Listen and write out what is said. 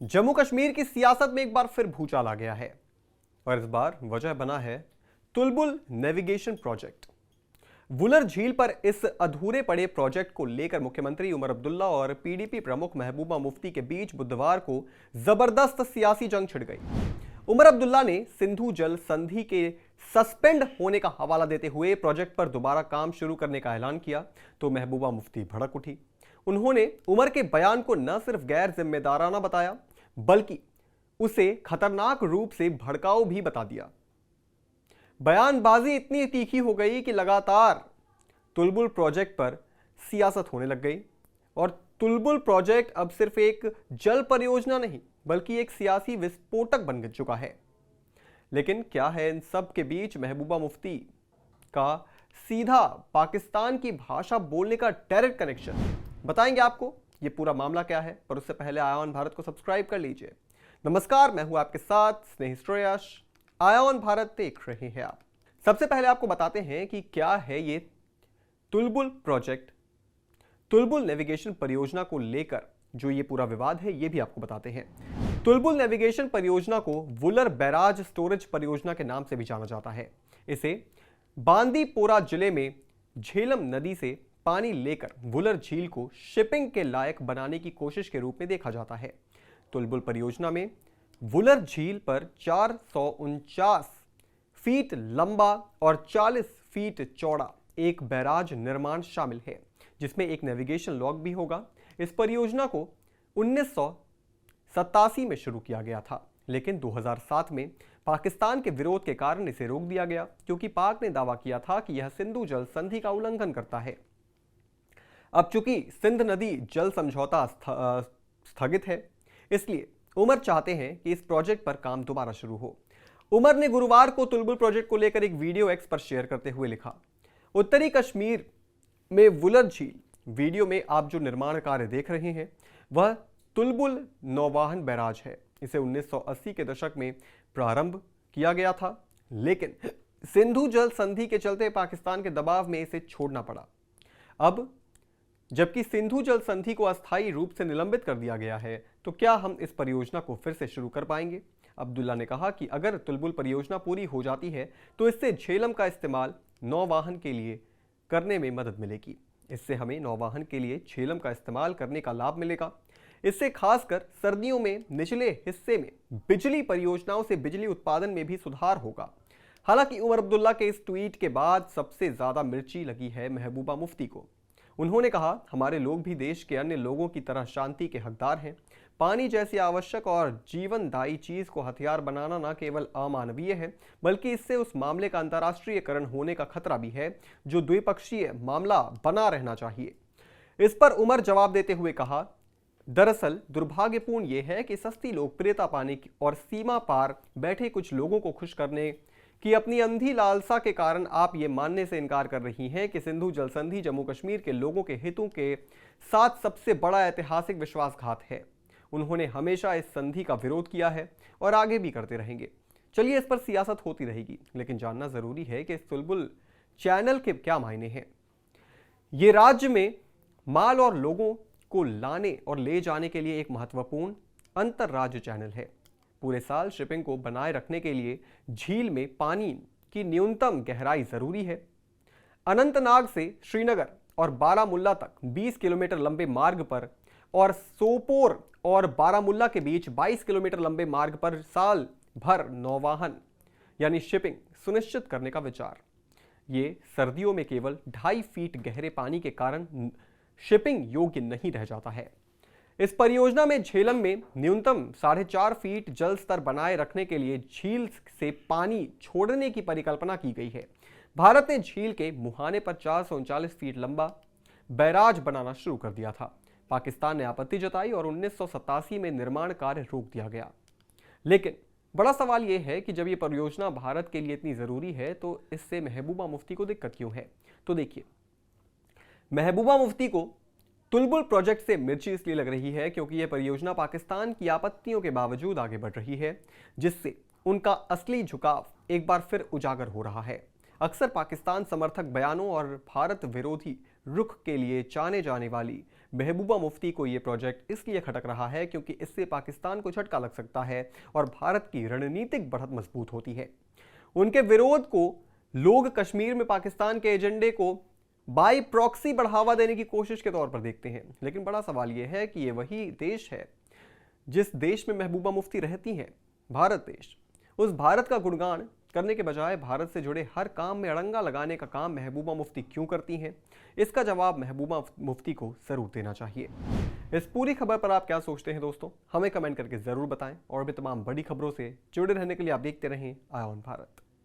जम्मू कश्मीर की सियासत में एक बार फिर भूचाल आ गया है और इस बार वजह बना है तुलबुल नेविगेशन प्रोजेक्ट। वुलर झील पर इस अधूरे पड़े प्रोजेक्ट को लेकर मुख्यमंत्री उमर अब्दुल्ला और पीडीपी प्रमुख महबूबा मुफ्ती के बीच बुधवार को जबरदस्त सियासी जंग छिड़ गई। उमर अब्दुल्ला ने सिंधु जल संधि के सस्पेंड होने का हवाला देते हुए प्रोजेक्ट पर दोबारा काम शुरू करने का ऐलान किया तो महबूबा मुफ्ती भड़क उठी। उन्होंने उमर के बयान को न सिर्फ गैर जिम्मेदाराना बताया बल्कि उसे खतरनाक रूप से भड़काऊ भी बता दिया। बयानबाजी इतनी तीखी हो गई कि लगातार तुलबुल प्रोजेक्ट पर सियासत होने लग गई और तुलबुल प्रोजेक्ट अब सिर्फ एक जल परियोजना नहीं बल्कि एक सियासी विस्फोटक बन चुका है। लेकिन क्या है इन सब के बीच महबूबा मुफ्ती का सीधा पाकिस्तान की भाषा बोलने का डायरेक्ट कनेक्शन? बताएंगे आपको ये पूरा मामला क्या है, पर उससे पहले आयान भारत को सब्सक्राइब कर लीजिए। नमस्कार, मैं हूं आपके साथ स्नेही श्रेयस। आयान भारत देख रहे हैं आप। सबसे पहले आपको बताते हैं कि क्या है ये तुलबुल प्रोजेक्ट। तुलबुल नेविगेशन परियोजना को लेकर जो ये पूरा विवाद है ये भी आपको बताते हैं। तुलबुल नेविगेशन परियोजना को वुलर बैराज स्टोरेज परियोजना के नाम से भी जाना जाता है। इसे बांदीपोरा जिले में झेलम नदी से पानी लेकर वुलर झील को शिपिंग के लायक बनाने की कोशिश के रूप में देखा जाता है। तुलबुल परियोजना में वुलर झील पर 449 फीट लंबा और 40 फीट चौड़ा एक बैराज निर्माण शामिल है जिसमें एक नेविगेशन लॉक भी होगा। इस परियोजना को 1987 में शुरू किया गया था, लेकिन 2007 में पाकिस्तान के विरोध के कारण इसे रोक दिया गया क्योंकि पाक ने दावा किया था कि यह सिंधु जल संधि का उल्लंघन करता है। अब चूंकि सिंध नदी जल समझौता स्थगित है, इसलिए उमर चाहते हैं कि इस प्रोजेक्ट पर काम दोबारा शुरू हो। उमर ने गुरुवार को तुलबुल प्रोजेक्ट को लेकर एक वीडियो एक्स पर शेयर करते हुए लिखा, उत्तरी कश्मीर में वुलर झील। वीडियो में आप जो निर्माण कार्य देख रहे हैं वह तुलबुल नौवाहन बैराज है। इसे 1980 के दशक में प्रारंभ किया गया था, लेकिन सिंधु जल संधि के चलते पाकिस्तान के दबाव में इसे छोड़ना पड़ा। अब जबकि सिंधु जल संधि को अस्थायी रूप से निलंबित कर दिया गया है, तो क्या हम इस परियोजना को फिर से शुरू कर पाएंगे? अब्दुल्ला ने कहा कि अगर तुलबुल परियोजना पूरी हो जाती है तो इससे झेलम का इस्तेमाल नौवाहन के लिए करने में मदद मिलेगी। इससे हमें नौवाहन के लिए झेलम का इस्तेमाल करने का लाभ मिलेगा। इससे खासकर सर्दियों में निचले हिस्से में बिजली परियोजनाओं से बिजली उत्पादन में भी सुधार होगा। हालांकि उमर अब्दुल्ला के इस ट्वीट के बाद सबसे ज्यादा मिर्ची लगी है महबूबा मुफ्ती को। उन्होंने कहा, हमारे लोग भी देश के अन्य लोगों की तरह शांति के हकदार हैं। पानी जैसी आवश्यक और जीवनदायी चीज को हथियार बनाना न केवल अमानवीय है बल्कि इससे उस मामले का अंतर्राष्ट्रीयकरण होने का खतरा भी है जो द्विपक्षीय मामला बना रहना चाहिए। इस पर उमर जवाब देते हुए कहा, दरअसल दुर्भाग्यपूर्ण यह है कि सस्ती लोकप्रियता पाने और सीमा पार बैठे कुछ लोगों को खुश करने कि अपनी अंधी लालसा के कारण आप ये मानने से इनकार कर रही हैं कि सिंधु जल संधि जम्मू कश्मीर के लोगों के हितों के साथ सबसे बड़ा ऐतिहासिक विश्वासघात है। उन्होंने हमेशा इस संधि का विरोध किया है और आगे भी करते रहेंगे। चलिए, इस पर सियासत होती रहेगी, लेकिन जानना जरूरी है कि इस तुलबुल चैनल के क्या मायने हैं। ये राज्य में माल और लोगों को लाने और ले जाने के लिए एक महत्वपूर्ण अंतरराज्य चैनल है। पूरे साल शिपिंग को बनाए रखने के लिए झील में पानी की न्यूनतम गहराई जरूरी है। अनंतनाग से श्रीनगर और बारामुल्ला तक 20 किलोमीटर लंबे मार्ग पर और सोपोर और बारामुल्ला के बीच 22 किलोमीटर लंबे मार्ग पर साल भर नौवाहन यानी शिपिंग सुनिश्चित करने का विचार। ये सर्दियों में केवल 2.5 फीट गहरे पानी के कारण शिपिंग योग्य नहीं रह जाता है। इस परियोजना में झेलम में न्यूनतम 4.5 फीट जल स्तर बनाए रखने के लिए झील से पानी छोड़ने की परिकल्पना की गई है। भारत ने झील के मुहाने पर 439 फीट लंबा बैराज बनाना शुरू कर दिया था। पाकिस्तान ने आपत्ति जताई और 1987 में निर्माण कार्य रोक दिया गया। लेकिन बड़ा सवाल यह है कि जब यह परियोजना भारत के लिए इतनी जरूरी है तो इससे महबूबा मुफ्ती को दिक्कत क्यों है? तो देखिए, महबूबा मुफ्ती को तुलबुल प्रोजेक्ट से मिर्ची इसलिए लग रही है क्योंकि यह परियोजना पाकिस्तान की आपत्तियों के बावजूद आगे बढ़ रही है, जिससे उनका असली झुकाव एक बार फिर उजागर हो रहा है। अक्सर पाकिस्तान समर्थक बयानों और भारत विरोधी रुख के लिए जाने जाने वाली महबूबा मुफ्ती को ये प्रोजेक्ट इसलिए खटक रहा है क्योंकि इससे पाकिस्तान को झटका लग सकता है और भारत की रणनीतिक बढ़त मजबूत होती है। उनके विरोध को लोग कश्मीर में पाकिस्तान के एजेंडे को बाई प्रॉक्सी बढ़ावा देने की कोशिश के तौर पर देखते हैं, लेकिन बड़ा सवाल यह है कि यह वही देश है जिस देश में महबूबा मुफ्ती रहती हैं, भारत देश। उस भारत का गुणगान करने के बजाय भारत से जुड़े हर काम में अड़ंगा लगाने का काम महबूबा मुफ्ती क्यों करती हैं? इसका जवाब महबूबा मुफ्ती को जरूर देना चाहिए। इस पूरी खबर पर आप क्या सोचते हैं दोस्तों? हमें कमेंट करके जरूर बताएं और भी तमाम बड़ी खबरों से जुड़े रहने के लिए आप देखते रहें आया ऑन भारत।